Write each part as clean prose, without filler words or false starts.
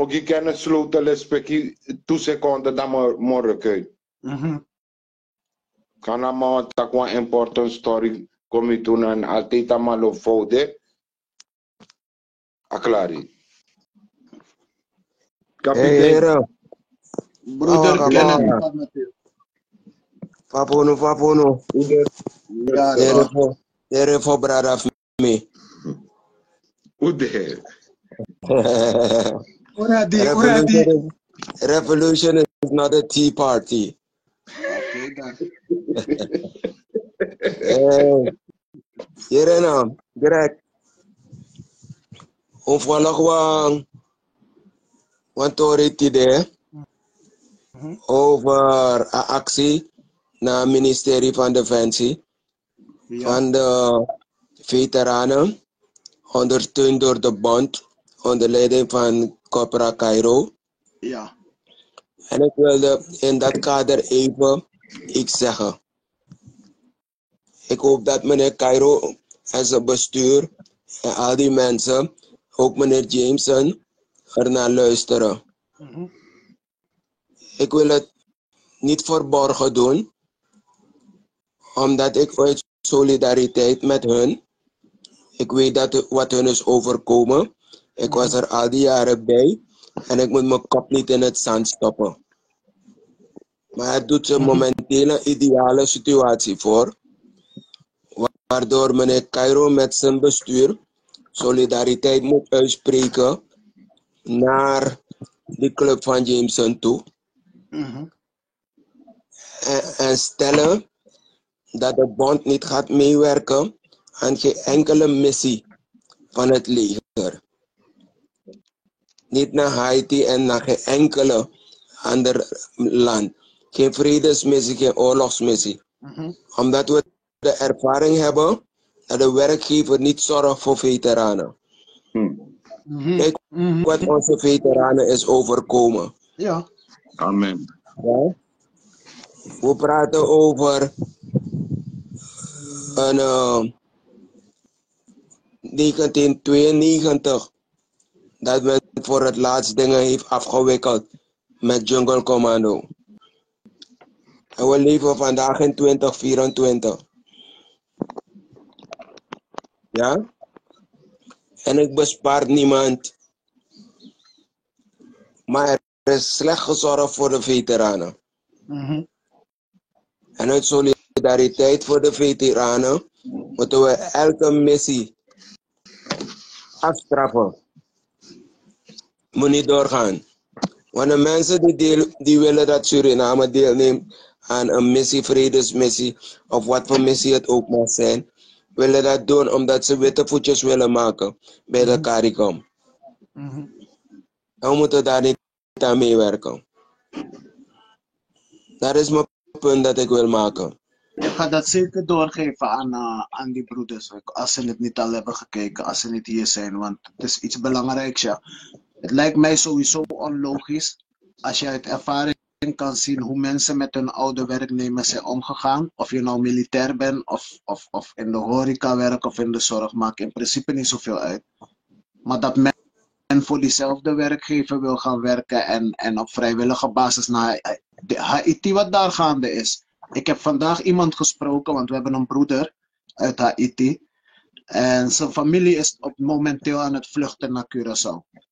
ook je kennis sloten respectie 2 seconden dan morgen kun. Kana maar takwa important story komi toen en altijd amalo foude. Aklari. Kapitein. Broeder Kennen. Papono. Ere for brother me. Ude. Revolution is not a tea party. Okay, dan. Here now, direct. Onvallig want authority there over een actie naar het ministerie van Defensie van de veteranen, ondersteund door de bond, onder leiding van Corporaal Cairo. Ja. En ik wilde in dat kader even iets zeggen. Ik hoop dat meneer Cairo en zijn bestuur en al die mensen, ook meneer Jameson, ernaar luisteren. Ik wil het niet verborgen doen, omdat ik uit solidariteit met hun, ik weet dat wat hun is overkomen. Ik was er al die jaren bij en ik moet mijn kop niet in het zand stoppen. Maar het doet ze momenteel een ideale situatie voor, waardoor meneer Cairo met zijn bestuur solidariteit moet uitspreken naar de club van Jameson toe. En stellen dat de bond niet gaat meewerken aan geen enkele missie van het leger. Niet naar Haiti en naar geen enkele ander land. Geen vredesmissie, geen oorlogsmissie. Omdat we de ervaring hebben dat de werkgever niet zorgt voor veteranen. Kijk wat onze veteranen is overkomen. Ja. Amen. Ja? We praten over een 1992 dat men voor het laatst dingen heeft afgewikkeld met Jungle Commando. En we leven vandaag in 2024. Ja? En ik bespaar niemand. Maar er is slecht gezorgd voor de veteranen. En uit solidariteit voor de veteranen moeten we elke missie afstraffen. Moet niet doorgaan. Want de mensen die willen dat Suriname deelneemt aan een missie, vredesmissie, of wat voor missie het ook mag zijn, willen dat doen omdat ze witte voetjes willen maken bij de CARICOM. En we moeten daar niet aan meewerken. Dat is mijn punt dat ik wil maken. Ik ga dat zeker doorgeven aan die broeders, als ze het niet al hebben gekeken, als ze niet hier zijn, want het is iets belangrijks, ja. Het lijkt mij sowieso onlogisch, als je uit ervaring kan zien hoe mensen met hun oude werknemers zijn omgegaan, of je nou militair bent, of in de horeca werkt, of in de zorg, maakt in principe niet zoveel uit. Maar dat men voor diezelfde werkgever wil gaan werken en op vrijwillige basis naar Haiti wat daar gaande is. Ik heb vandaag iemand gesproken, want we hebben een broeder uit Haiti. En zijn familie is momenteel aan het vluchten naar Curaçao.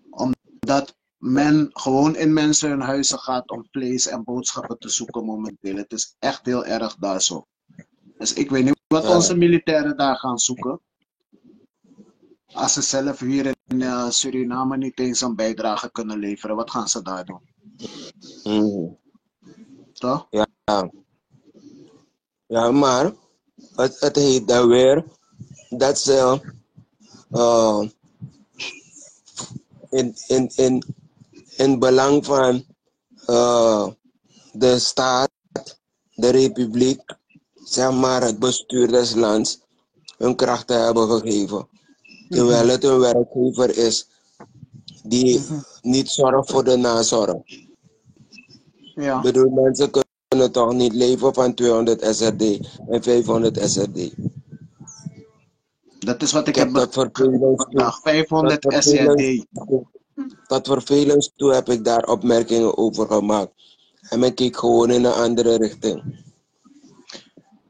Omdat men gewoon in mensen hun huizen gaat om vlees en boodschappen te zoeken momenteel. Het is echt heel erg daar zo. Dus ik weet niet wat onze militairen daar gaan zoeken. Als ze zelf hier in Suriname niet eens een bijdrage kunnen leveren, wat gaan ze daar doen? Toch? Ja. Ja, maar het heet dan weer dat ze in belang van de staat, de republiek, zeg maar het bestuur des lands, hun krachten hebben gegeven. Terwijl het een werkgever is die niet zorgt voor de nazorg. Ja. Ik bedoel, mensen kunnen toch niet leven van 200 SRD en 500 SRD. Dat is wat ik heb heb vandaag. 500 SRD. tot vervelens toe heb ik daar opmerkingen over gemaakt. En men keek gewoon in een andere richting.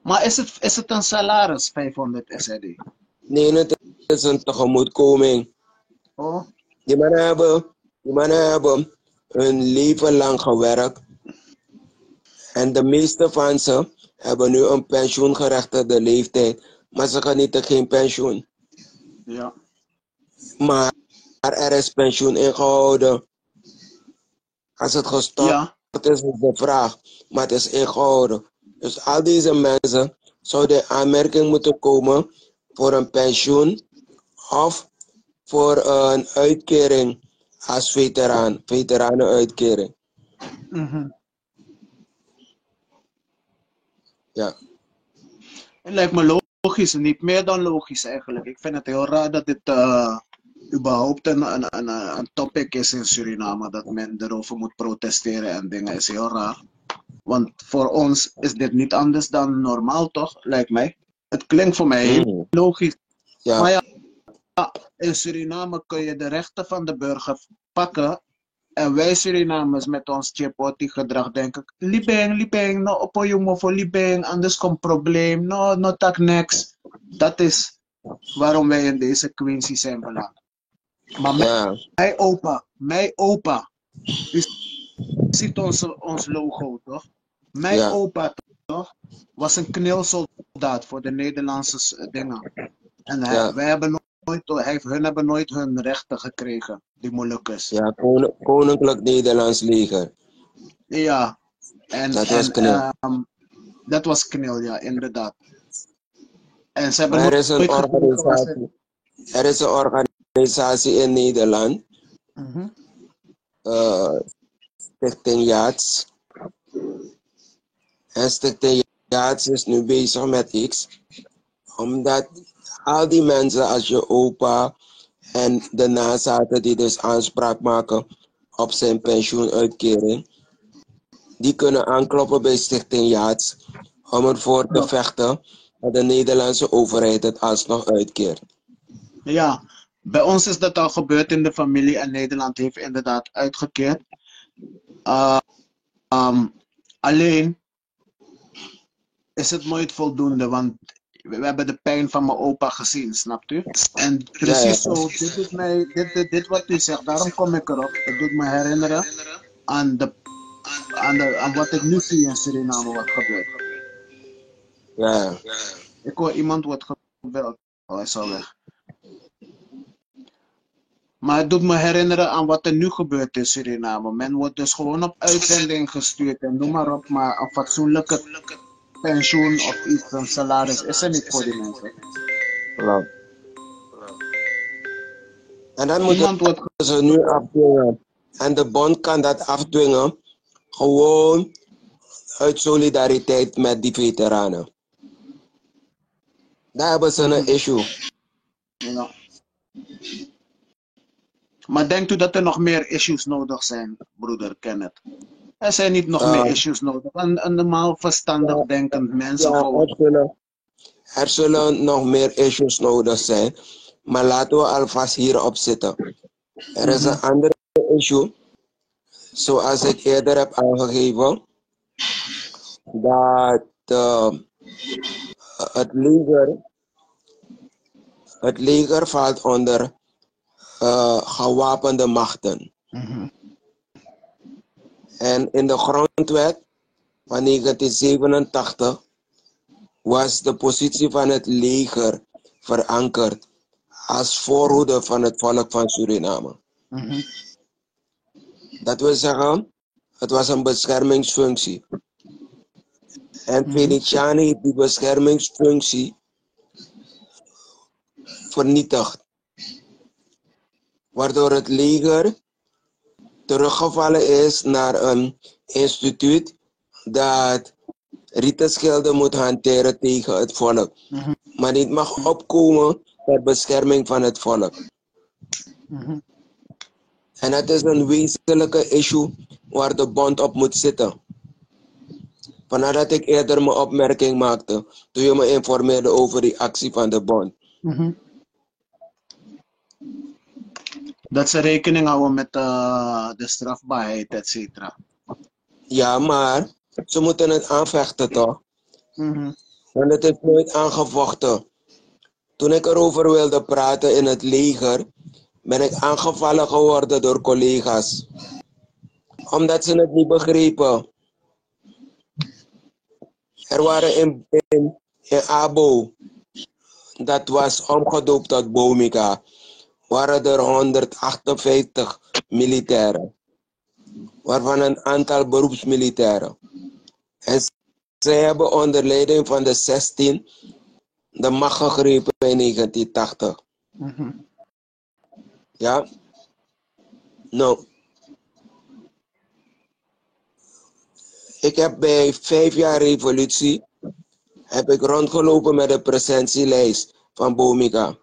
Maar is het een salaris, 500 SED? Nee, het is een tegemoetkoming. Oh, Die mannen hebben hun leven lang gewerkt. En de meeste van ze hebben nu een pensioengerechtigde leeftijd. Maar ze genieten geen pensioen. ja. Maar er is pensioen ingehouden. Als het gestort Ja. is de vraag. Maar het is ingehouden. Dus al deze mensen zouden in aanmerking moeten komen voor een pensioen of voor een uitkering als veteraan, veteranenuitkering. Ja. Het lijkt me logisch, niet meer dan logisch eigenlijk. Ik vind het heel raar dat dit überhaupt een topic is in Suriname, dat men erover moet protesteren en dingen is heel raar. Want voor ons is dit niet anders dan normaal, toch? Lijkt mij. Het klinkt voor mij heel logisch. Ja. Maar ja, in Suriname kun je de rechten van de burger pakken. En wij Surinamers met ons Chipoti gedrag denken, libeng, no oppo jongen voor libeng, anders komt probleem, no tak niks. Dat is waarom wij in deze Quincy zijn beland. Maar Ja. mijn opa, u ziet ons logo toch? Mijn opa toch, was een knilsoldaat voor de Nederlandse dingen. En hun hebben nooit hun rechten gekregen, die Molukkers. Ja, Koninklijk Nederlands Leger. Ja, dat was knil, ja, inderdaad. En ze hebben er is een organisatie in Nederland, Stichting Yachts. En Stichting Yachts is nu bezig met iets, omdat al die mensen als je opa en de nazaten die dus aanspraak maken op zijn pensioenuitkering, die kunnen aankloppen bij Stichting Yachts om ervoor te vechten dat de Nederlandse overheid het alsnog uitkeert. Ja, bij ons is dat al gebeurd in de familie en Nederland heeft inderdaad uitgekeerd. Alleen is het nooit voldoende, want we hebben de pijn van mijn opa gezien, snapt u? En precies zo, dit wat u zegt, daarom kom ik erop. Het doet me herinneren aan wat ik nu zie in Suriname wat gebeurt. Ja. Ik hoor iemand wordt gebeld. Oh, hij is al weg. Maar het doet me herinneren aan wat er nu gebeurt in Suriname. Men wordt dus gewoon op uitzending gestuurd en noem maar op, maar een fatsoenlijke pensioen of iets, een salaris is er niet voor die mensen. Klopt. En dan moeten ze nu afdwingen. En de bond kan dat afdwingen gewoon uit solidariteit met die veteranen. Daar hebben ze een issue. Ja. Maar denkt u dat er nog meer issues nodig zijn, broeder Kenneth? Er zijn niet nog meer issues nodig. Een normaal verstandig denkend mensen gewoon. Er zullen nog meer issues nodig zijn. Maar laten we alvast hierop zitten. Er is een andere issue. Zoals ik eerder heb aangegeven. Dat het leger valt onder gewapende machten. En in de grondwet van 1987 was de positie van het leger verankerd als voorhoede van het volk van Suriname. Dat wil zeggen, het was een beschermingsfunctie. En Feliciani heeft die beschermingsfunctie vernietigd. Waardoor het leger teruggevallen is naar een instituut dat rietenschilden moet hanteren tegen het volk. Maar niet mag opkomen ter bescherming van het volk. En dat is een wezenlijke issue waar de bond op moet zitten. Vandaar dat ik eerder mijn opmerking maakte toen je me informeerde over die actie van de bond. Dat ze rekening houden met de strafbaarheid, et cetera. Ja, maar ze moeten het aanvechten toch? Want het is nooit aangevochten. Toen ik erover wilde praten in het leger, ben ik aangevallen geworden door collega's. Omdat ze het niet begrepen. Er waren in Abo, dat was omgedoopt tot Bomika, waren er 158 militairen. Waarvan een aantal beroepsmilitairen. En ze hebben onder leiding van de 16 de macht gegrepen in 1980. Ja? Nou, ik heb bij 5 jaar revolutie heb ik rondgelopen met de presentielijst van Bomika.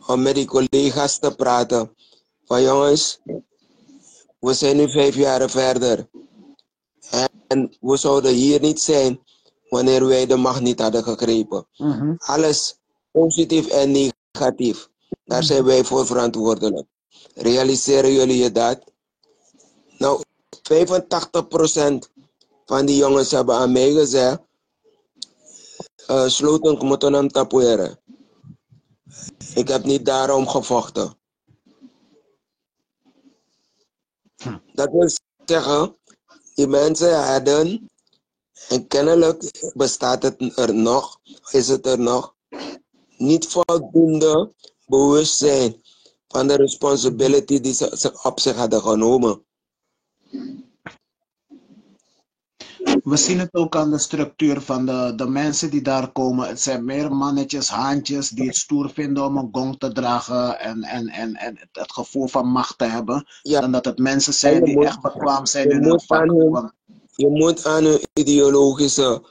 Om met die collega's te praten. Van jongens, we zijn nu 5 jaar verder. En we zouden hier niet zijn wanneer wij de macht niet hadden gegrepen. Alles positief en negatief. Daar zijn wij voor verantwoordelijk. Realiseren jullie je dat? Nou, 85% van die jongens hebben aan mij gezegd, sloten moeten hem tapoeren. Ik heb niet daarom gevochten. Dat wil zeggen, die mensen hadden, en kennelijk bestaat het er nog, is het er nog, niet voldoende bewustzijn van de responsibility die ze op zich hadden genomen. We zien het ook aan de structuur van de mensen die daar komen. Het zijn meer mannetjes, haantjes die het stoer vinden om een gong te dragen en het gevoel van macht te hebben. Ja. Dan dat het mensen zijn die echt bekwaam zijn in hun vak. Je moet aan hun ideologische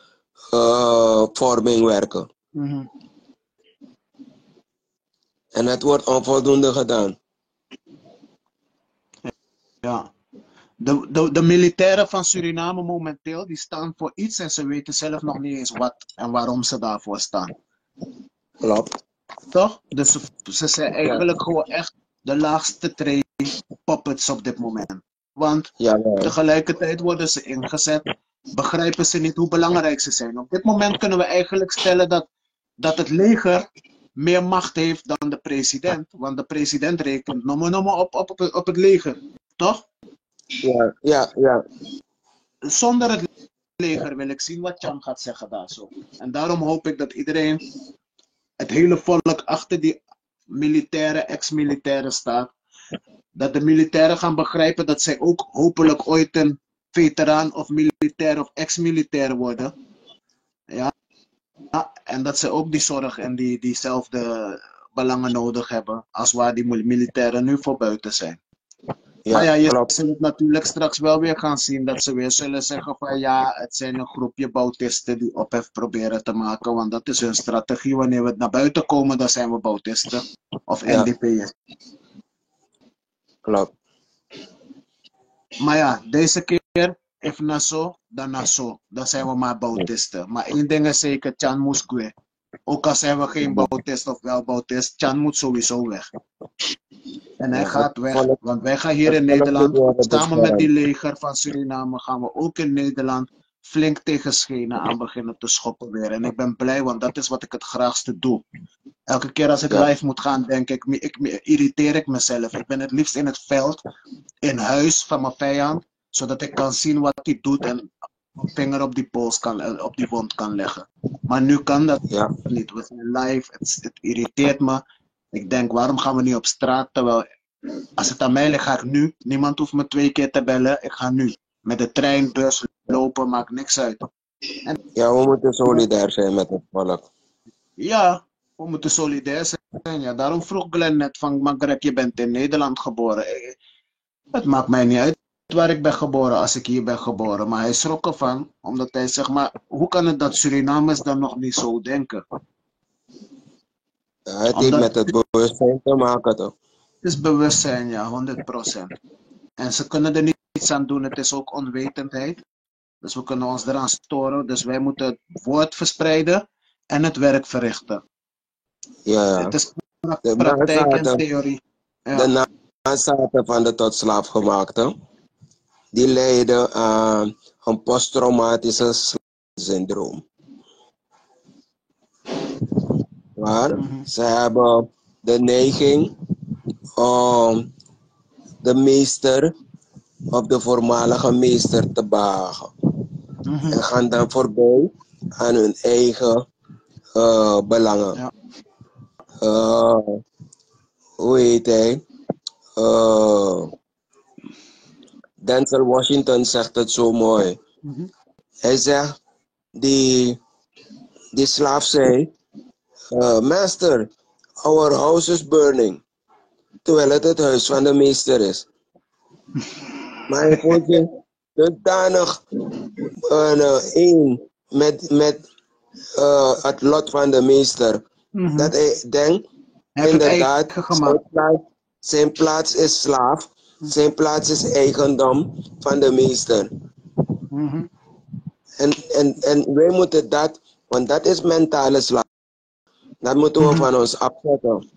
vorming werken. En dat wordt onvoldoende gedaan. Ja. De militairen van Suriname momenteel, die staan voor iets en ze weten zelf nog niet eens wat en waarom ze daarvoor staan. Klopt. Toch? Dus ze zijn eigenlijk gewoon echt de laagste tree puppets op dit moment. Want tegelijkertijd worden ze ingezet, begrijpen ze niet hoe belangrijk ze zijn. Op dit moment kunnen we eigenlijk stellen dat het leger meer macht heeft dan de president. Want de president rekent op het leger. Toch? Ja. Zonder het leger wil ik zien wat Cham gaat zeggen daar zo. En daarom hoop ik dat iedereen, het hele volk achter die militairen, ex-militairen staat. Dat de militairen gaan begrijpen dat zij ook hopelijk ooit een veteraan of militair of ex-militair worden. Ja. En dat ze ook die zorg en diezelfde belangen nodig hebben als waar die militairen nu voor buiten zijn. Ja, maar ja, je zult het natuurlijk straks wel weer gaan zien dat ze weer zullen zeggen van ja, het zijn een groepje Bautisten die ophef proberen te maken, want dat is hun strategie. Wanneer we naar buiten komen, dan zijn we Bautisten of NDP'ers. Klopt. Maar ja, deze keer, if na zo, dan na zo. Dan zijn we maar Bautisten. Maar één ding is zeker, Chan Muskwe. Ook al zijn we geen Bautist of wel Bautist, Chan moet sowieso weg. En hij gaat weg, want wij gaan hier in Nederland, samen met die leger van Suriname, gaan we ook in Nederland flink tegen schenen aan beginnen te schoppen weer. En ik ben blij, want dat is wat ik het graagste doe. Elke keer als ik live moet gaan, denk ik irriteer ik mezelf. Ik ben het liefst in het veld, in huis van mijn vijand, zodat ik kan zien wat hij doet en mijn vinger op die pols op die wond kan leggen. Maar nu kan dat niet. We zijn live, het irriteert me. Ik denk, waarom gaan we niet op straat? Terwijl, als het aan mij ligt, ga ik nu. Niemand hoeft me 2 keer te bellen. Ik ga nu. Met de trein, bus, lopen, maakt niks uit. En, ja, we moeten solidair zijn met het volk. Ja, we moeten solidair zijn. Ja, daarom vroeg Glenn net van, Magrek, je bent in Nederland geboren. Het maakt mij niet uit waar ik ben geboren als ik hier ben geboren. Maar hij schrok ervan, omdat hij zegt, maar hoe kan het dat Surinamers dan nog niet zo denken? Ja, het heeft met het bewustzijn te maken toch? Het is bewustzijn, ja, 100%. En ze kunnen er niets aan doen, het is ook onwetendheid. Dus we kunnen ons eraan storen. Dus wij moeten het woord verspreiden en het werk verrichten. Ja. Het is praktijk en theorie. Ja. nzaten van de tot slaafgemaakten, die lijden aan een posttraumatische syndroom. Maar ze hebben de neiging om de meester of de voormalige meester te behagen. En gaan dan voorbij aan hun eigen belangen. Ja. Hoe heet hij? Denzel Washington zegt het zo mooi. Hij zegt, die slaaf zei, Master, our house is burning. Terwijl het huis van de meester is. Maar hij voelt zich dusdanig één met het lot van de meester. Dat hij denkt, inderdaad, zijn plaats is slaaf. Zijn plaats is eigendom van de meester. En wij moeten dat, want dat is mentale slaaf. Dat moeten we van ons afzetten.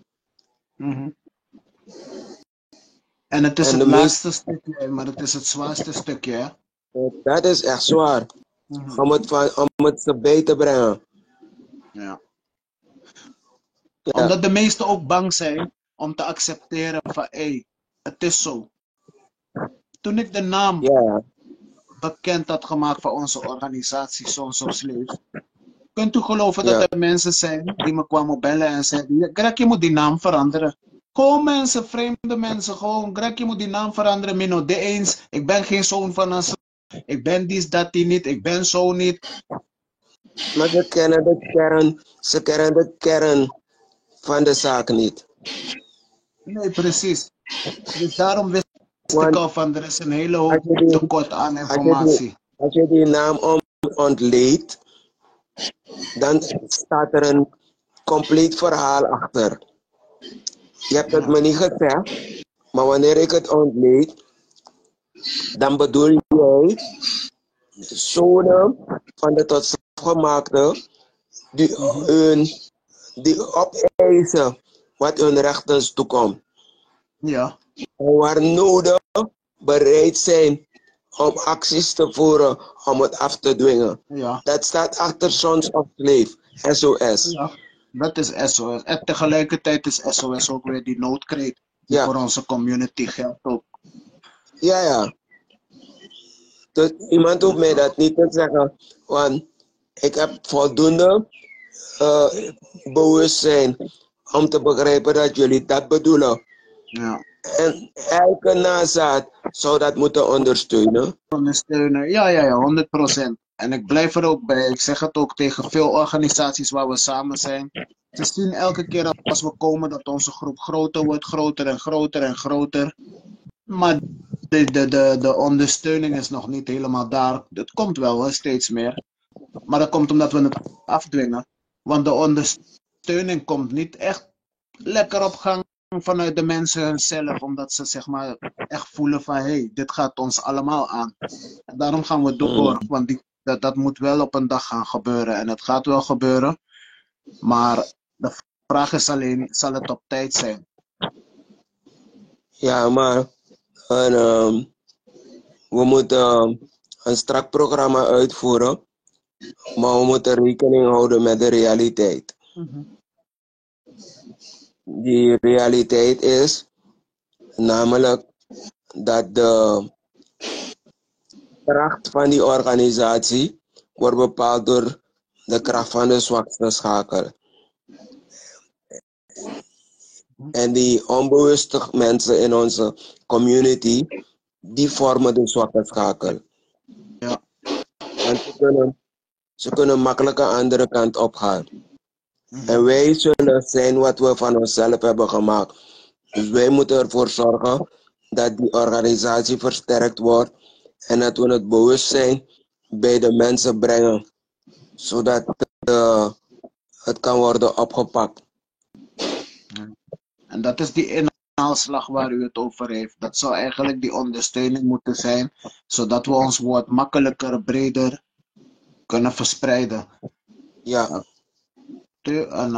En het is het laatste stukje, maar het is het zwaarste stukje, hè? Dat is echt zwaar. Om het ze bij te brengen. Ja. Omdat de meesten ook bang zijn om te accepteren van, hé, het is zo. Toen ik de naam bekend had gemaakt van onze organisatie Sons of Slaves, kunt u geloven dat er mensen zijn die me kwamen bellen en zeiden, Greg, je moet die naam veranderen. Gewoon mensen, vreemde mensen, gewoon, Greg, je moet die naam veranderen, Mino, de eens, ik ben geen zoon van een slaaf, ik ben die niet, ik ben zo niet. Maar ze kennen de kern van de zaak niet. Nee, precies. Dus daarom wist ik al van, er is een hele hoop tekort aan informatie. Als je die naam ontleedt, dan staat er een compleet verhaal achter. Je hebt het me niet gezegd, maar wanneer ik het ontleed, dan bedoel jij zonen van de tot slaafgemaakten die opeisen wat hun rechtens toekomt. Ja. En waar nodig bereid zijn om acties te voeren om het af te dwingen. Ja. Dat staat achter Sons of Slaves, SOS. Ja, dat is SOS. En tegelijkertijd is SOS ook weer die noodkreet die voor onze community geldt ook. Ja. Dus iemand hoeft mij dat niet te zeggen, want ik heb voldoende bewustzijn om te begrijpen dat jullie dat bedoelen. Ja. En elke nazaat zou dat moeten ondersteunen. Ja, 100%. En ik blijf er ook bij. Ik zeg het ook tegen veel organisaties waar we samen zijn. Ze zien elke keer als we komen dat onze groep groter wordt, groter en groter en groter. Maar de ondersteuning is nog niet helemaal daar. Het komt wel steeds meer. Maar dat komt omdat we het afdwingen. Want de ondersteuning komt niet echt lekker op gang vanuit de mensen zelf, omdat ze zeg maar echt voelen van hey, dit gaat ons allemaal aan. En daarom gaan we door, want dat moet wel op een dag gaan gebeuren en het gaat wel gebeuren. Maar de vraag is alleen, zal het op tijd zijn? Ja, maar we moeten een strak programma uitvoeren, maar we moeten rekening houden met de realiteit. Die realiteit is namelijk dat de kracht van die organisatie wordt bepaald door de kracht van de zwakste schakel. En die onbewuste mensen in onze community, die vormen de zwakke schakel. Ja. En ze kunnen makkelijk aan de andere kant opgaan. En wij zullen zijn wat we van onszelf hebben gemaakt. Dus wij moeten ervoor zorgen dat die organisatie versterkt wordt en dat we het bewustzijn bij de mensen brengen, zodat het kan worden opgepakt. En dat is die inhaalslag waar u het over heeft. Dat zou eigenlijk die ondersteuning moeten zijn, zodat we ons woord makkelijker, breder kunnen verspreiden. Ja. En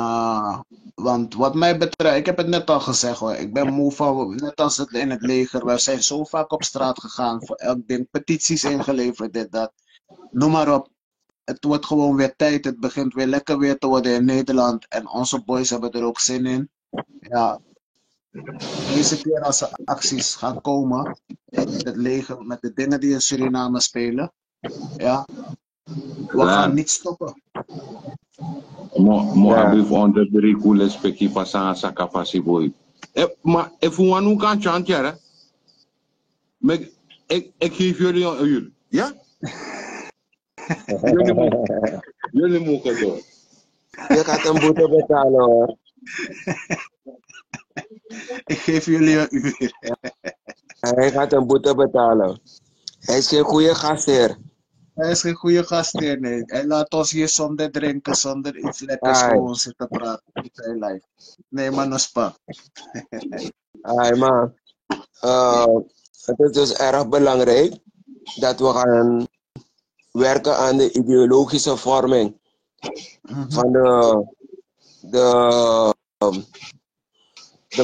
Want wat mij betreft, ik heb het net al gezegd hoor, ik ben moe van, net als het in het leger, we zijn zo vaak op straat gegaan, voor elk ding, petities ingeleverd, dit, dat. Noem maar op. Het wordt gewoon weer tijd, het begint weer lekker weer te worden in Nederland en onze boys hebben er ook zin in. Ja, deze keer als er acties gaan komen, met het leger, met de dingen die in Suriname spelen, ja, we gaan niet stoppen. Mo abi onder de recule speki pasa sa kapasi boy. Maar if we want kan chant ja. Ik geef jullie een uur. Ja? Jullie mogen door. Je gaat een boete betalen hoor. Ik geef jullie een uur. Hij gaat een boete betalen. Hij is geen goede gastheer. Hij is geen goede gastheer, nee. Hij laat ons hier zonder drinken, zonder iets lekkers gewoon zitten praten in zijn lijf. Nee, maar Nospa. Maar het is dus erg belangrijk dat we gaan werken aan de ideologische vorming van de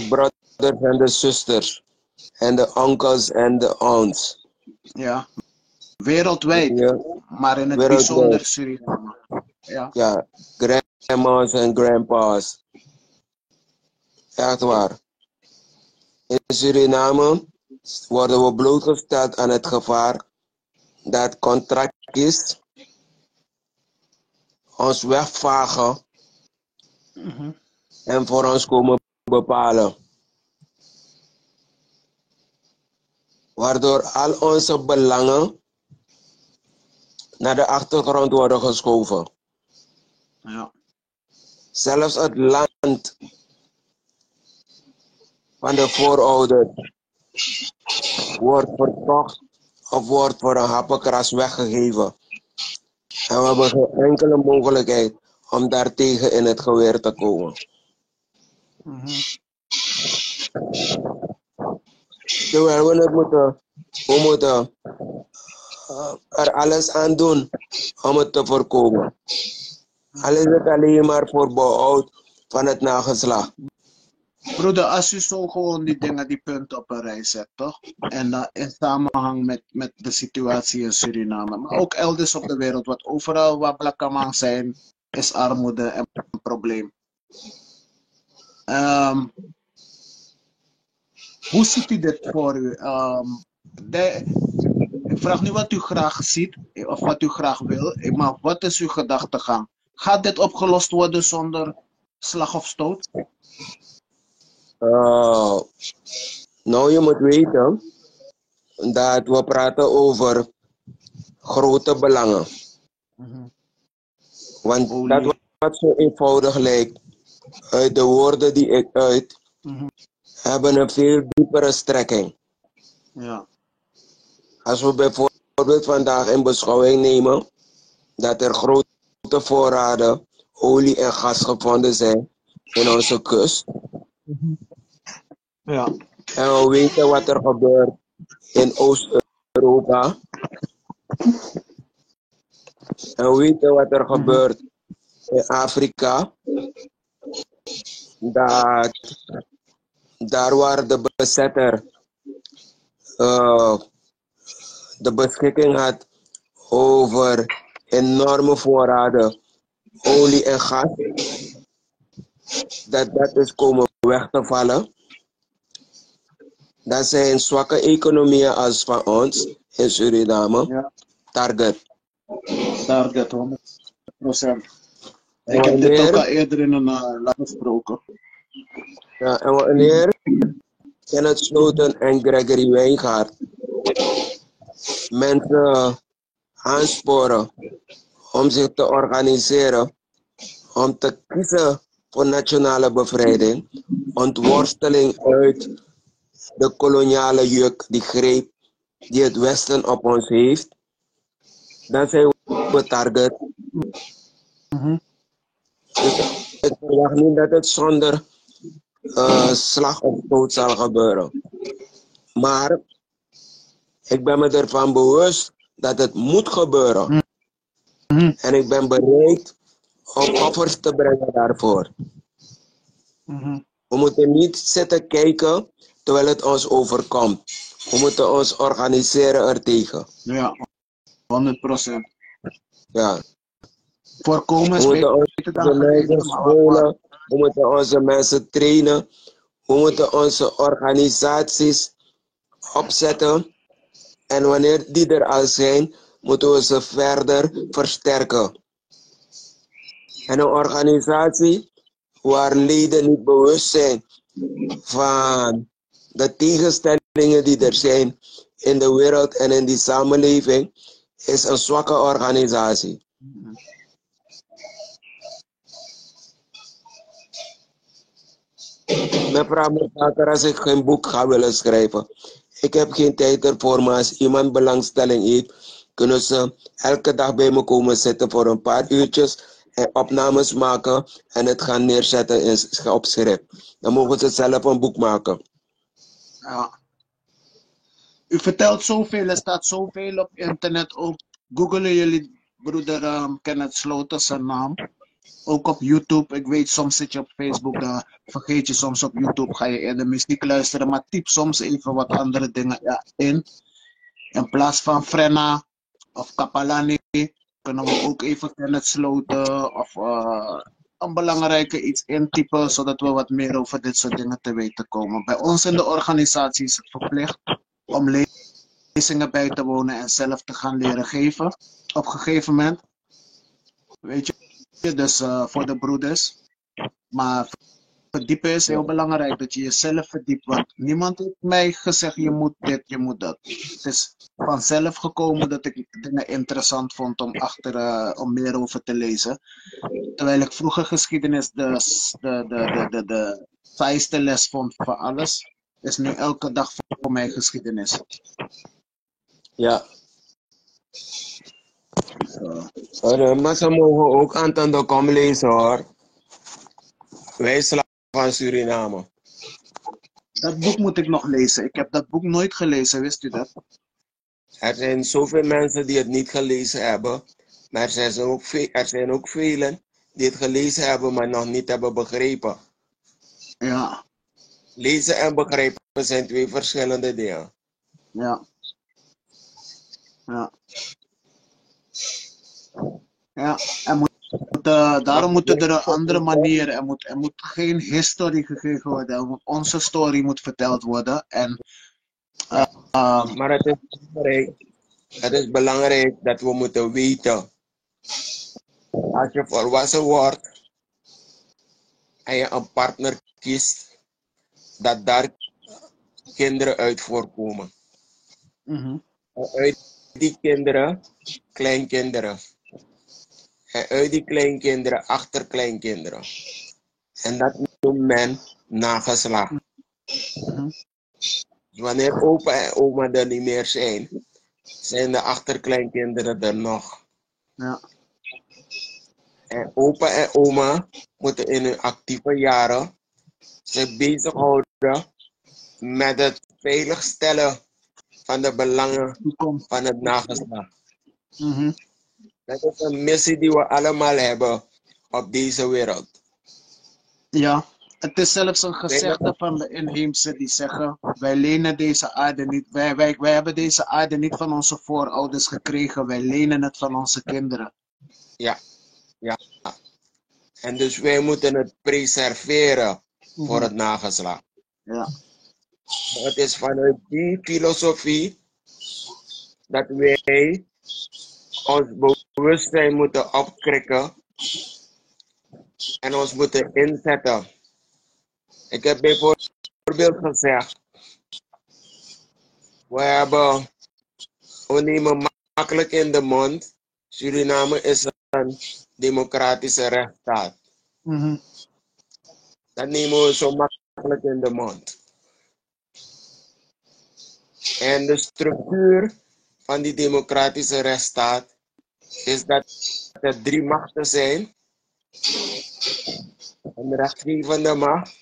brothers en de zusters en de onkels en de aunts. Ja, wereldwijd, Ja. maar in het bijzonder Suriname. Ja. Ja, grandma's en grandpa's. Echt waar. In Suriname worden we blootgesteld aan het gevaar dat contractjes ons wegvagen en voor ons komen bepalen. Waardoor al onze belangen naar de achtergrond worden geschoven. Ja. Zelfs het land van de voorouders wordt verkocht of wordt voor een happenkras weggegeven. En we hebben geen enkele mogelijkheid om daartegen in het geweer te komen. Terwijl we moeten er alles aan doen om het te voorkomen. Al is het alleen maar voor behoud van het nageslacht. Broeder, als u zo gewoon die dingen, die punten op een rij zet, toch? En in samenhang met de situatie in Suriname, maar ook elders op de wereld, want overal waar Blakkamang zijn, is armoede een probleem. Hoe ziet u dit voor u? Ik vraag niet wat u graag ziet of wat u graag wil, maar wat is uw gedachtegang? Gaat dit opgelost worden zonder slag of stoot? Nou, je moet weten dat we praten over grote belangen. Want dat wat zo eenvoudig lijkt, uit de woorden die ik uit, hebben een veel diepere strekking. Ja. Als we bijvoorbeeld vandaag in beschouwing nemen dat er grote voorraden olie en gas gevonden zijn in onze kust. Ja. En we weten wat er gebeurt in Oost-Europa. En we weten wat er gebeurt in Afrika. Daar waar de bezetter de beschikking had over enorme voorraden olie en gas, dat is komen weg te vallen. Dat zijn zwakke economieën als van ons in Suriname. Ja. Target. Target 100%. Ik heb dit ook al eerder in een live gesproken. Ja, en wanneer Kenneth Sloten en Gregory Wijngaard mensen aansporen om zich te organiseren, om te kiezen voor nationale bevrijding, ontworsteling uit de koloniale juk, die greep die het Westen op ons heeft, dan zijn we target. Dus ik verwacht niet dat het zonder slag of stoot zal gebeuren. Maar ik ben me ervan bewust dat het moet gebeuren. En ik ben bereid om offers te brengen daarvoor. We moeten niet zitten kijken terwijl het ons overkomt. We moeten ons organiseren ertegen. Ja, 100%. Ja. Voorkomen We is moeten beter dan onze mensen genezen, maar wat scholen. We moeten onze mensen trainen. We moeten onze organisaties opzetten. En wanneer die er al zijn, moeten we ze verder versterken. En een organisatie waar leden niet bewust zijn van de tegenstellingen die er zijn in de wereld en in die samenleving, is een zwakke organisatie. Mijn vraag me vaker als ik geen boek ga willen schrijven. Ik heb geen tijd ervoor, maar als iemand belangstelling heeft, kunnen ze elke dag bij me komen zitten voor een paar uurtjes en opnames maken en het gaan neerzetten op schrift. Dan mogen ze zelf een boek maken. Ja. U vertelt zoveel, er staat zoveel op internet. Ook googelen jullie broeder Kenneth Sloten zijn naam. Ook op YouTube. Ik weet, soms zit je op Facebook, dan vergeet je soms op YouTube, ga je eerder muziek luisteren, maar typ soms even wat andere dingen in. In plaats van Frenna of Kapalani, kunnen we ook even Kenneth Sloten of een belangrijke iets intypen, zodat we wat meer over dit soort dingen te weten komen. Bij ons in de organisatie is het verplicht om lezingen bij te wonen en zelf te gaan leren geven. Op een gegeven moment, weet je, dus voor de broeders. Maar verdiepen is heel belangrijk, dat je jezelf verdiept. Want niemand heeft mij gezegd, je moet dit, je moet dat. Het is vanzelf gekomen dat ik dingen interessant vond om meer over te lezen. Terwijl ik vroeger geschiedenis de saaiste les vond van alles, is nu elke dag voor mij geschiedenis. Ja. Maar ze mogen ook aan de kom lezen hoor. Wij slaven van Suriname. Dat boek moet ik nog lezen. Ik heb dat boek nooit gelezen, wist u dat? Er zijn zoveel mensen die het niet gelezen hebben. Maar er zijn ook velen die het gelezen hebben, maar nog niet hebben begrepen. Ja. Lezen en begrijpen zijn twee verschillende dingen. Ja. Ja. Ja. Daarom moet er een andere manier, er moet geen historie gegeven worden. Onze story moet verteld worden. En, Maar het is belangrijk dat we moeten weten. Als je volwassen wordt en je een partner kiest, dat daar kinderen uit voorkomen. Uit die kinderen, kleinkinderen. En uit die kleinkinderen, achterkleinkinderen. En dat noemt men nageslacht. Wanneer opa en oma er niet meer zijn, zijn de achterkleinkinderen er nog. Ja. En opa en oma moeten in hun actieve jaren zich bezighouden met het veiligstellen van de belangen van het nageslacht. Dat is een missie die we allemaal hebben op deze wereld. Ja, het is zelfs een gezegde van de inheemse die zeggen, wij lenen deze aarde niet, wij hebben deze aarde niet van onze voorouders gekregen, wij lenen het van onze kinderen. Ja, ja. En dus wij moeten het preserveren voor het nageslacht. Ja. Het is vanuit die filosofie dat wij ons bewustzijn moeten opkrikken en ons moeten inzetten. Ik heb bijvoorbeeld gezegd, we nemen makkelijk in de mond, Suriname is een democratische rechtsstaat. Dat nemen we zo makkelijk in de mond. En de structuur van die democratische rechtsstaat is dat er 3 machten zijn. Een rechtgevende macht,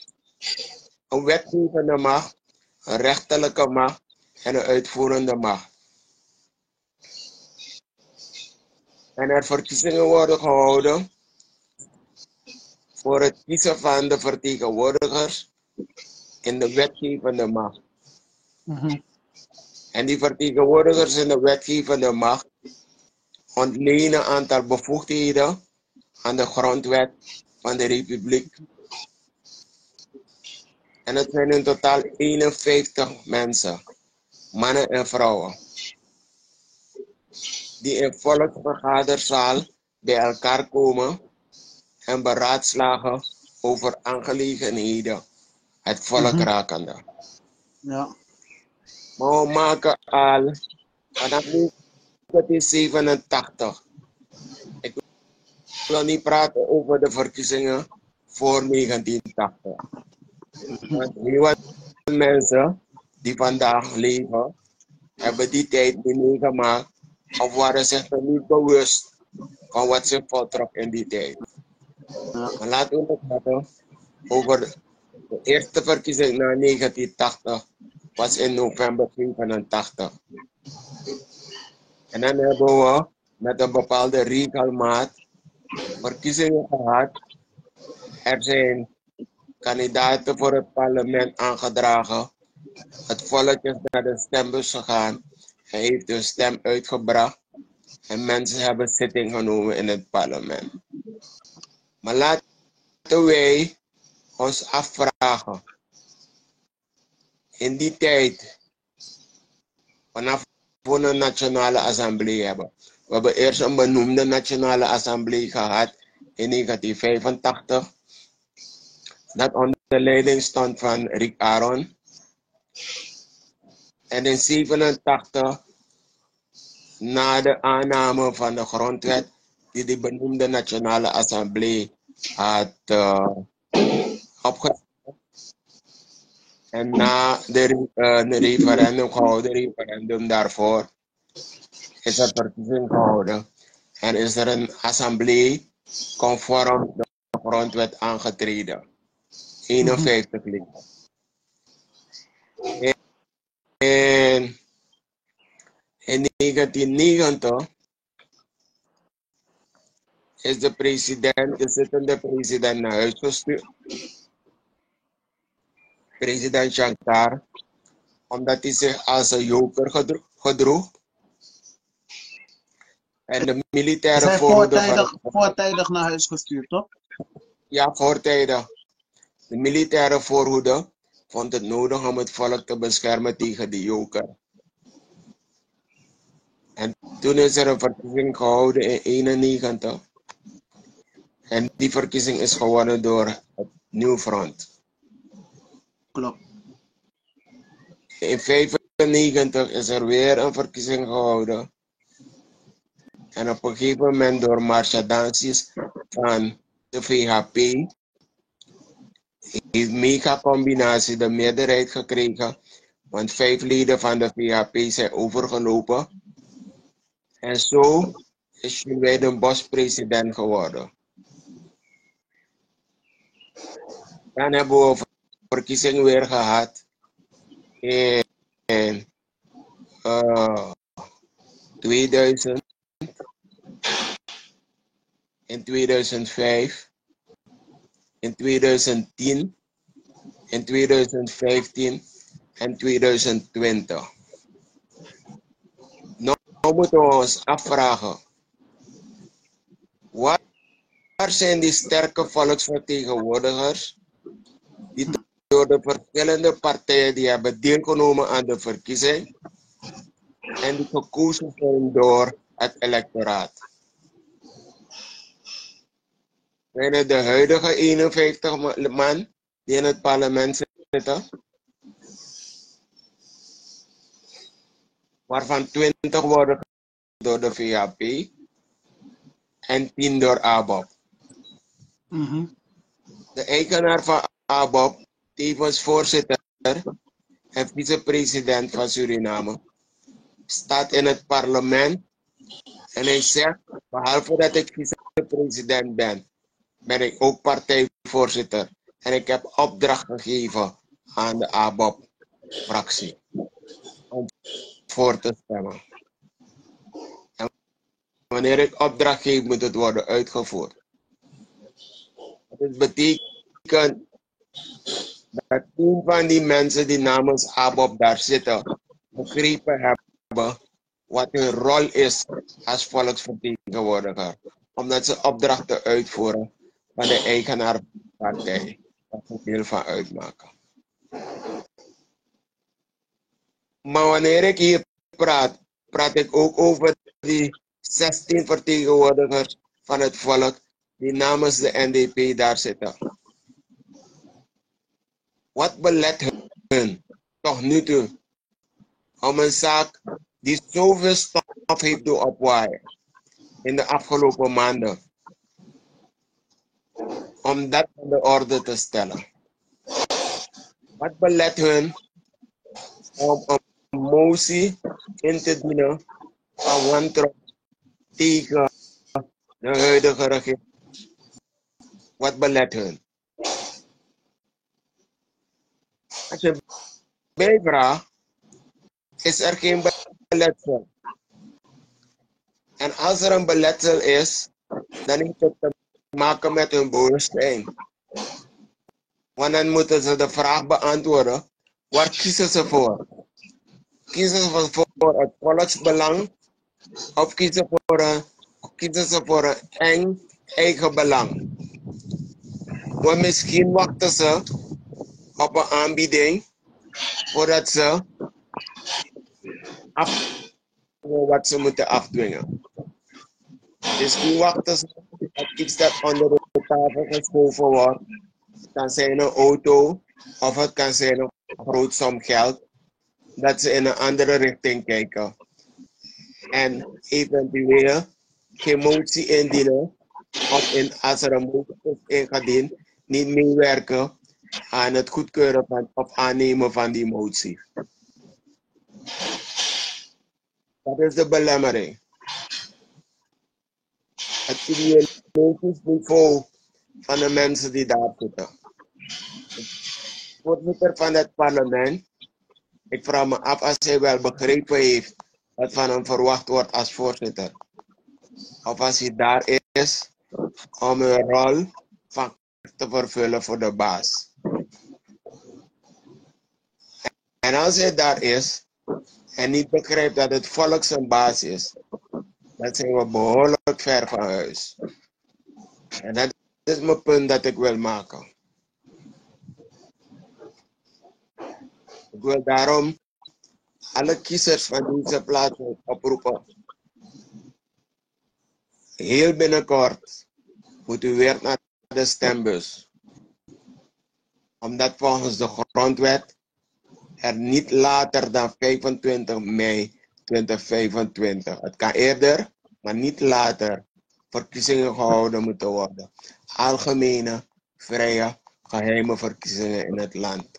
een wetgevende macht, een rechterlijke macht en een uitvoerende macht. En er verkiezingen worden gehouden voor het kiezen van de vertegenwoordigers in de wetgevende macht. En die vertegenwoordigers in de wetgevende macht ontlenen een aantal bevoegdheden aan de grondwet van de Republiek. En het zijn in totaal 51 mensen, mannen en vrouwen, die in volksvergaderzaal bij elkaar komen en beraadslagen over aangelegenheden het volk rakende. Ja. Maar we maken al vanaf 1987. Ik wil niet praten over de verkiezingen voor 1980. Want heel wat mensen die vandaag leven, hebben die tijd niet meegemaakt of waren zich er niet bewust van wat ze voltrok in die tijd. Maar laten we het hebben over de eerste verkiezing na 1980 was in november 1987. En dan hebben we met een bepaalde regelmaat verkiezingen gehad. Er zijn kandidaten voor het parlement aangedragen. Het volk is naar de stembus gegaan en heeft hun stem uitgebracht. En mensen hebben zitting genomen in het parlement. Maar laten wij ons afvragen. In die tijd, vanaf we een nationale assemblee hebben. We hebben eerst een benoemde nationale assemblee gehad in 1985. Dat onder leiding stond van Rick Aaron. En in 1987, na de aanname van de grondwet, die de benoemde nationale assemblee had opgesteld. En na de referendum gehouden, referendum daarvoor, is er verkiezing gehouden. En is er een assemblee conform de grondwet aangetreden. 51 leden. En in 1990 is de zittende president naar huis gestuurd. President Shankar, omdat hij zich als een joker gedroeg. En de militaire voortijdig naar huis gestuurd, toch? Ja, voortijdig. De militaire voorhoede vond het nodig om het volk te beschermen tegen de joker. En toen is er een verkiezing gehouden in 1991. En die verkiezing is gewonnen door het New Front. Klopt. In 1995 is er weer een verkiezing gehouden. En op een gegeven moment door Marsha Dansis van de VHP heeft mega-combinatie de meerderheid gekregen. Want 5 leden van de VHP zijn overgelopen. En zo is Jules Bos president geworden. Dan hebben we een verkiezing weer gehad in 2000, in 2005, in 2010, in 2015 en 2020. Nou moeten we ons afvragen, waar zijn die sterke volksvertegenwoordigers die door de verschillende partijen die hebben deelgenomen aan de verkiezing en die gekozen zijn door het electoraat? Zijn het de huidige 51 man die in het parlement zitten, waarvan 20 worden door de VHP en 10 door ABOP. De eigenaar van ABOP, tevens voorzitter en vicepresident van Suriname, staat in het parlement en hij zegt, behalve dat ik vicepresident ben, ben ik ook partijvoorzitter. En ik heb opdracht gegeven aan de ABOP-fractie om voor te stemmen. En wanneer ik opdracht geef, moet het worden uitgevoerd. Het betekent dat een van die mensen die namens ABOP daar zitten, begrepen hebben wat hun rol is als volksvertegenwoordiger. Omdat ze opdrachten uitvoeren van de eigenaarpartij, waar ze deel van uitmaken. Maar wanneer ik hier praat, praat ik ook over die 16 vertegenwoordigers van het volk die namens de NDP daar zitten. Wat belet hun tot nu toe om een zaak die zoveel stof heeft doen opwaaien in de afgelopen maanden, om dat aan de orde te stellen? Wat belet hun om een motie in te dienen van wantrouwen tegen de huidige regering? Wat belet hun? Als je bijvraagt, is er geen beletsel. En als er een beletsel is, dan heeft het te maken met hun bewustzijn. Want dan moeten ze de vraag beantwoorden, waar kiezen ze voor? Kiezen ze voor het volksbelang of kiezen ze voor een eigen belang? Want misschien wachten ze op een aanbieding voordat ze afdwingen wat ze moeten afdwingen. Misschien wachten ze op iets dat onder de tafel geschoven wordt. Het kan zijn een auto of het kan zijn een groot som geld, dat ze in een andere richting kijken. En eventueel geen motie indienen of als er een motie is ingediend, niet meewerken aan het goedkeuren van, of aannemen van die motie. Dat is de belemmering. Het ideologisch niveau van de mensen die daar zitten. De voorzitter van het parlement, ik vraag me af als hij wel begrepen heeft wat van hem verwacht wordt als voorzitter. Of als hij daar is om een rol van te vervullen voor de baas. En als hij daar is en niet begrijpt dat het volk zijn baas is, dan zijn we behoorlijk ver van huis. En dat is mijn punt dat ik wil maken. Ik wil daarom alle kiezers van deze plaats oproepen. Heel binnenkort moet u weer naar de stembus. Omdat volgens de grondwet er niet later dan 25 mei 2025, het kan eerder, maar niet later, verkiezingen gehouden moeten worden. Algemene, vrije, geheime verkiezingen in het land.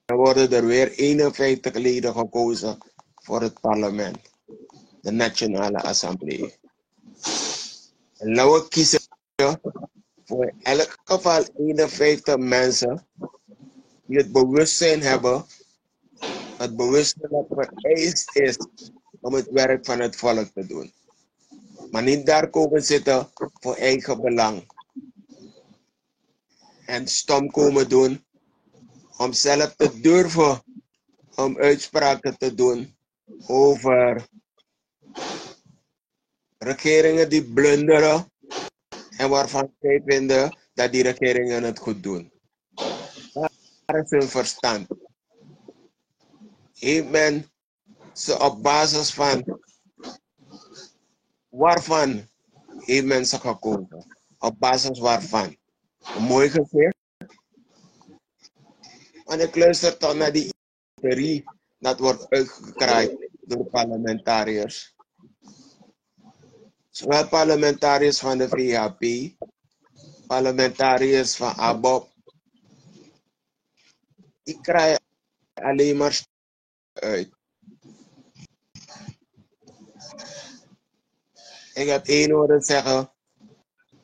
Dan worden er weer 51 leden gekozen voor het parlement, de Nationale Assemblée. En laten we kiezen voor in elk geval 51 mensen die het bewustzijn hebben, het bewustzijn dat vereist is om het werk van het volk te doen. Maar niet daar komen zitten voor eigen belang. En stom komen doen om zelf te durven om uitspraken te doen over regeringen die blunderen en waarvan zij vinden dat die regeringen het goed doen. Waar is hun verstand? Heeft men ze op basis van waarvan heeft men ze gekozen? Op basis waarvan? Een mooi gezicht? Want ik luister toch naar die theorie dat wordt uitgekraaid door parlementariërs. Zowel parlementariërs van de VHP, parlementariërs van ABOP, die krijgen alleen maar uit. Ik heb één horen zeggen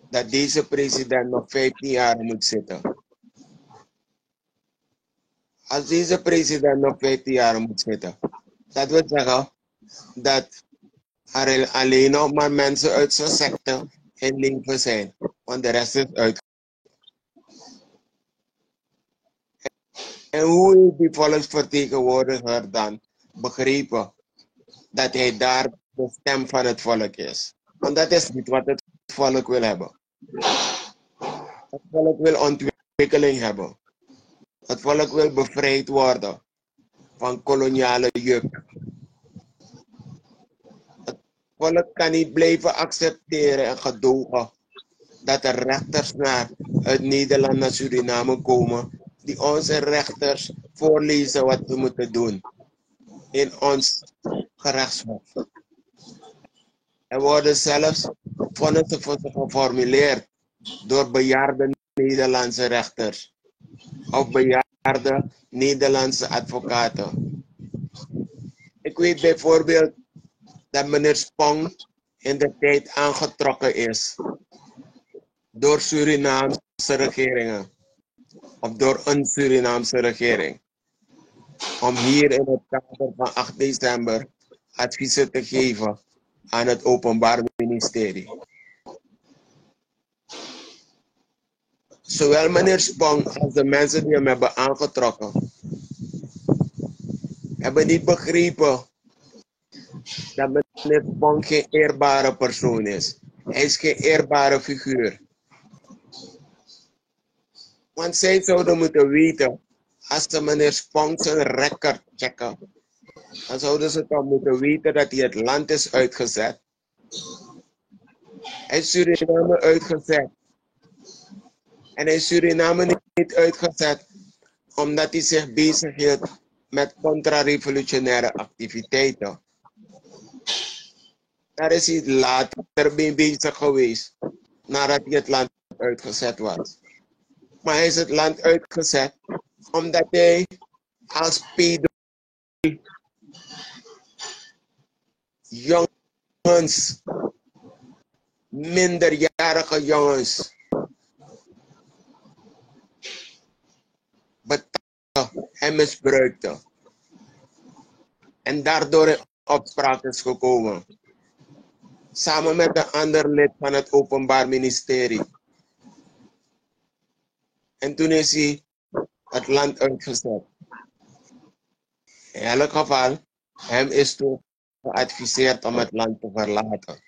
dat deze president nog 15 jaar moet zitten. Als deze president nog 15 jaar moet zitten, dat wil zeggen dat er alleen nog maar mensen uit zijn sector in leven zijn. want de rest is uit. En hoe heeft die volksvertegenwoordiger dan begrepen dat hij daar de stem van het volk is? Want dat is niet wat het volk wil hebben. Het volk wil ontwikkeling hebben. Het volk wil bevrijd worden van koloniale juk. Het volk kan niet blijven accepteren en gedogen dat er rechters uit Nederland naar Suriname komen, die onze rechters voorlezen wat we moeten doen in ons gerechtshof. Er worden zelfs vonnissen geformuleerd door bejaarde Nederlandse rechters of bejaarde Nederlandse advocaten. Ik weet bijvoorbeeld dat meneer Spong in de tijd aangetrokken is door Surinaamse regeringen of door een Surinaamse regering om hier in het kader van 8 december adviezen te geven aan het Openbaar Ministerie. Zowel meneer Spong als de mensen die hem hebben aangetrokken hebben niet begrepen dat meneer Spong geen eerbare persoon is. Hij is geen eerbare figuur. Want zij zouden moeten weten, als ze meneer Spong zijn record checken, dan zouden ze toch moeten weten dat hij het land is uitgezet. Hij is Suriname uitgezet. En hij is Suriname niet uitgezet omdat hij zich bezighield met contra-revolutionaire activiteiten. Daar is hij later mee bezig geweest, nadat hij het land uitgezet was. Maar hij is het land uitgezet omdat hij als pedo jongens, minderjarige jongens, betaalde en misbruikte. En daardoor in opspraak is gekomen. Samen met een ander lid van het Openbaar Ministerie. En toen is hij het land uitgezet. In elk geval, hem is toen geadviseerd om het land te verlaten.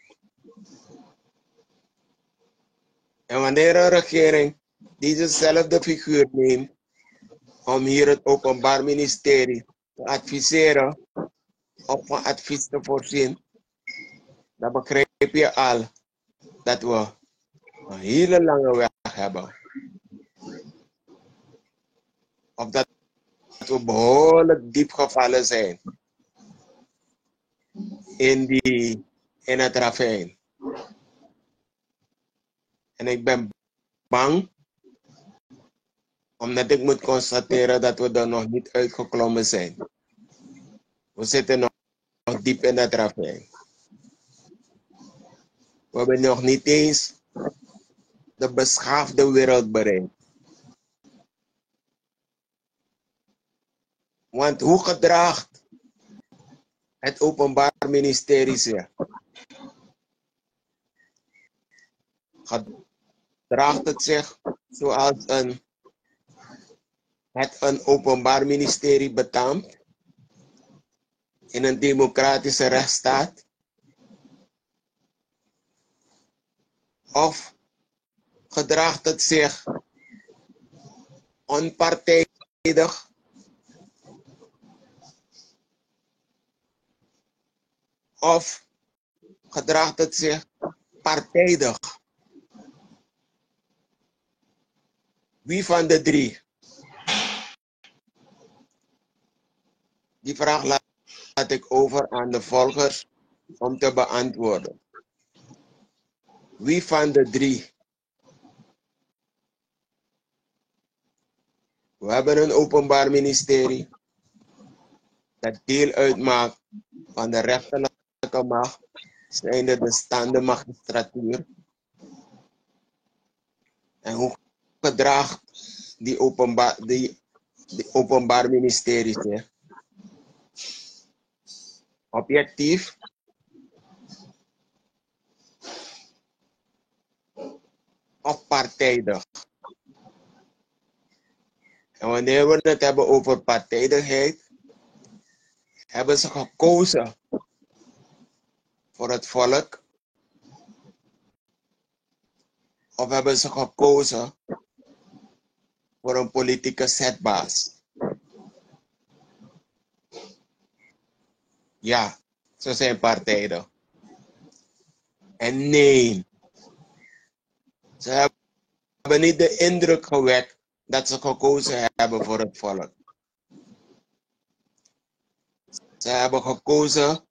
En wanneer een regering dezezelfde figuur neemt om hier het Openbaar Ministerie te adviseren of van advies te voorzien, dan begrijp je al dat we een hele lange weg hebben. Of dat we behoorlijk diep gevallen zijn in het ravijn. En ik ben bang, omdat ik moet constateren dat we er nog niet uitgeklommen zijn. We zitten nog diep in het ravijn. We hebben nog niet eens de beschaafde wereld bereikt. Want hoe gedraagt het Openbaar Ministerie zich? Gedraagt het zich zoals het een Openbaar Ministerie betaamt in een democratische rechtsstaat? Of gedraagt het zich onpartijdig? Of gedraagt het zich partijdig? Wie van de drie? Die vraag laat ik over aan de volgers om te beantwoorden. Wie van de drie? We hebben een Openbaar Ministerie dat deel uitmaakt van de rechterlijke macht, zijnde de staande magistratuur. En hoe gedraagt die Openbaar Ministerie zich? Objectief of partijdig. En wanneer we het hebben over partijdigheid, hebben ze gekozen voor het volk, of hebben ze gekozen voor een politieke zetbaas? Ja, ze zijn partijdig. En nee, ze hebben niet de indruk gewekt dat ze gekozen hebben voor het volk. Ze hebben gekozen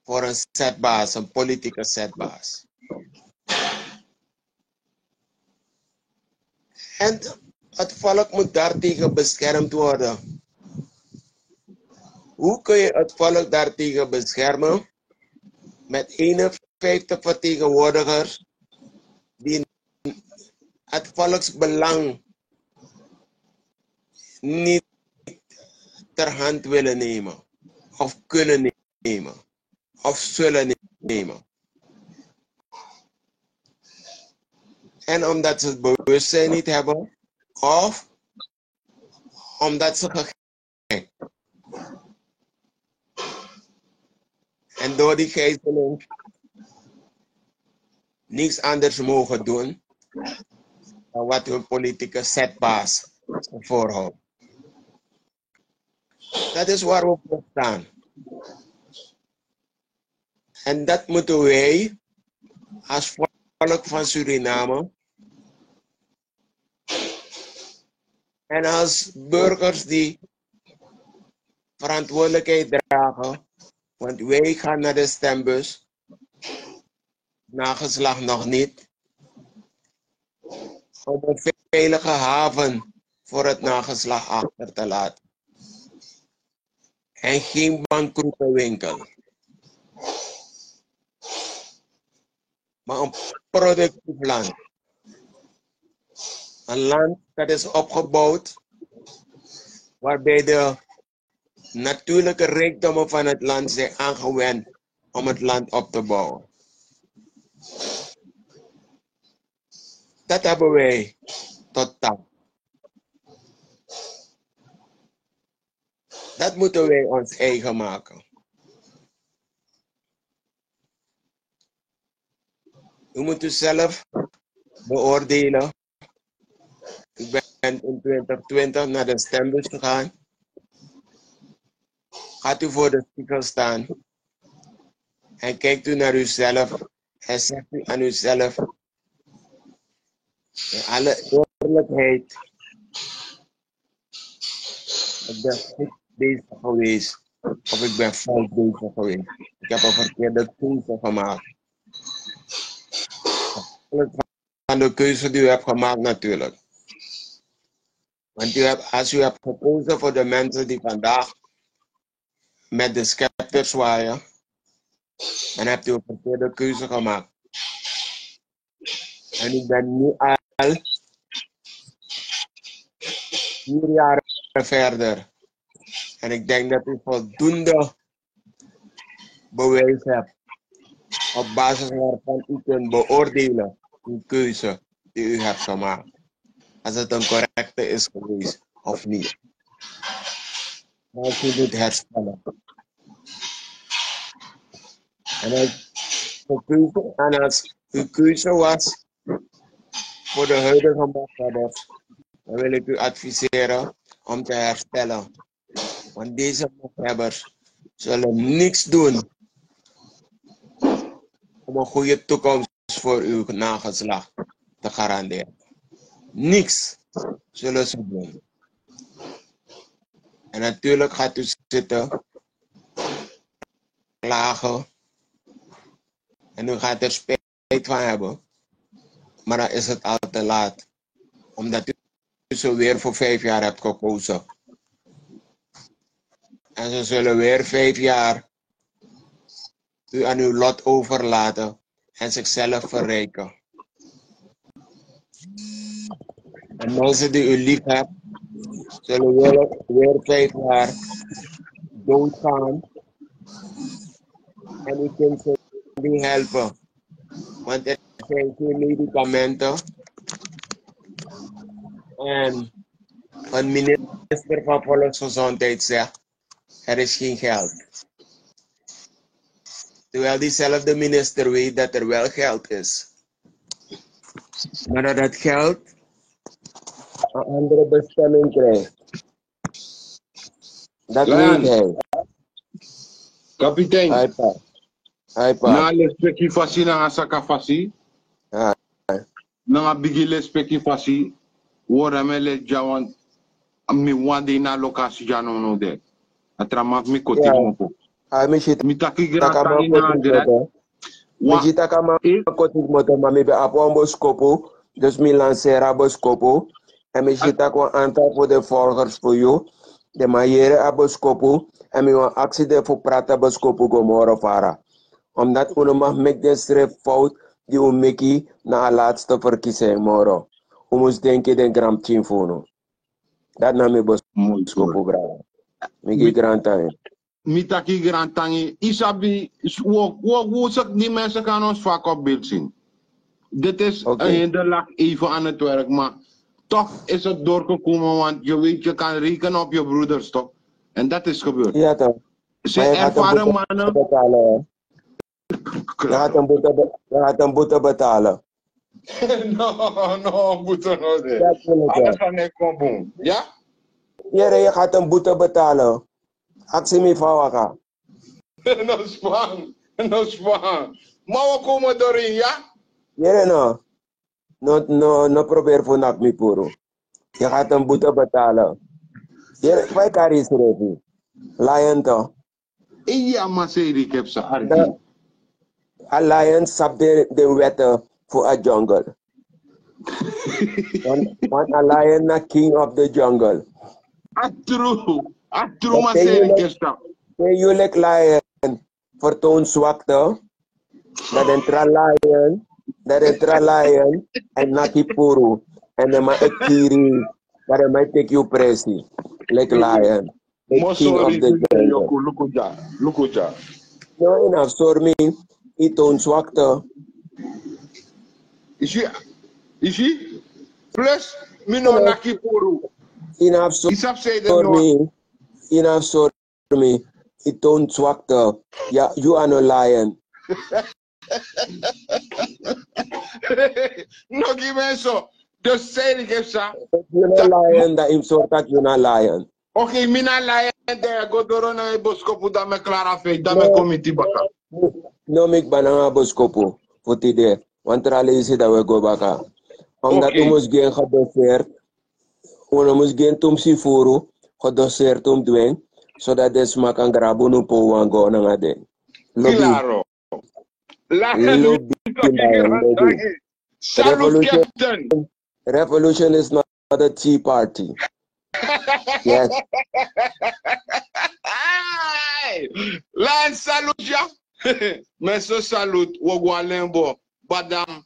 voor een zetbaas, een politieke zetbaas. En het volk moet daartegen beschermd worden. Hoe kun je het volk daartegen beschermen? Met 51 vertegenwoordigers die het volksbelang niet ter hand willen nemen, of kunnen nemen, of zullen nemen. En omdat ze het bewustzijn niet hebben, of omdat ze gegijzeeld. En door die gijzeling niets anders mogen doen dan wat hun politieke zetbaas voorhoudt. Dat is waar we voor staan. En dat moeten wij als volk van Suriname en als burgers die verantwoordelijkheid dragen, want wij gaan naar de stembus, nageslacht nog niet, om een veilige haven voor het nageslacht achter te laten. En geen bankroete winkel. Maar een productief land. Een land dat is opgebouwd waarbij de natuurlijke rijkdommen van het land zijn aangewend om het land op te bouwen. Dat hebben wij tot tap. Dat moeten wij ons eigen maken. U moet u zelf beoordelen. Ik ben in 2020 naar de stembus gegaan. Gaat u voor de spiegel staan en kijkt u naar uzelf en zegt u aan uzelf in alle eerlijkheid: ik ben goed bezig geweest of ik ben fout bezig geweest. Ik heb een verkeerde keuze gemaakt. Van de keuze die u hebt gemaakt natuurlijk. Want als u hebt gekozen voor de mensen die vandaag met de scepter zwaaien, dan hebt u een verkeerde keuze gemaakt. En ik ben nu al 4 jaar verder. En ik denk dat u voldoende bewijs hebt op basis waarvan u kunt beoordelen uw keuze die u hebt gemaakt. Als het een correcte is geweest of niet. Als u moet herstellen. En als uw keuze was voor de huidige machthebbers, dan wil ik u adviseren om te herstellen. Want deze machthebbers zullen niks doen om een goede toekomst voor uw nageslacht te garanderen. Niks zullen ze doen. En natuurlijk gaat u zitten, klagen, en u gaat er spijt van hebben. Maar dan is het al te laat. Omdat u zo weer voor 5 jaar hebt gekozen. En ze zullen weer 5 jaar u aan uw lot overlaten en zichzelf verrijken. En mensen die u lief hebben, zullen weer 5 jaar doodgaan. En u kunt ze niet helpen. Want er geen medicamenten. En een minister van Volksgezondheid zegt, er is geen geld. Terwijl diezelfde minister weet dat er wel geld is. Maar dat het geld een andere bestemming krijgt. Dat Lion. weet hij. Kapitein. Hai pa. Na lespeki fasi na asaka fasi. Hai. Na bigi lespeki fasi. Wora mele jawan. Mi wande na lokasi jano no de. Atramak mi koti moko. Hai mi shit. Mi taki Taka grata ina direct. Mi shit taka ma koti moto ma mi be apo boskopo. Dus mi lancera boskopo. En mi shit taka aantal voor de volgers voor jou. De maniere a boskopo. En mi wan actie de voor prata boskopo gomoro fara. Omdat uno mag make de strip fout die u meki na laatste verkiezing moro. U moest denken den gram chinfono. Dat na mi boskopo bravo. Mi grand time. Mitaki grantangi isabi wo die mensen gaan ons vaak op beeld zien. Dit is een hinderlaag even aan het werk, maar toch is het doorgekomen, want je weet, je kan rekenen op je broeders toch? En dat is gebeurd. Ja toch. Ze ervaren mannen. Je gaat een boete betalen. No, boete nodig. Alles gaan ik komen. Ja? Ja, je gaat een boete betalen. Actie me vawaka. No spang. Maar we komen doorheen, ja? Ja, no probeer voor nak me puro. Je gaat een boete betalen. Ja, wij kan is ready. Lion toch? Ja, maar zeg ik heb ze arki. A lion sap de wetten voor a jungle. Want a lion na king of the jungle. True, maar zeg ik heb ze. Je lek lion vertoon zwakte. Dat entra lion en naki puru. En dan maar ekiri. Dat hij mij take you presi. Like lion. The king of the jungle. Lukuja. No enough, sorry me. Itoon zwakte. Is je? Plus, mino naki puru. Enough, sorry me. Itoon zwakte. Ja, you are no lion. No, give me so. Dus zeg ik heb ze. You're no lion, dat im soort dat you're no lion. Oké, mina lion, de godoro na boskopu da me clara fe, da me committee baka. No make banana boskopu voor tide. Want er al is dat we go baka. Omdat we moest geen gedoseerd. We moest geen tum si furu. Gedoseerd tum dweng. Zodat de smak aan grabu no po wango na nga den. Claro. Salute, Captain. Revolution is not a tea party. Yes. Lan salute ya. Meso salute. Wogwalembo. Badam.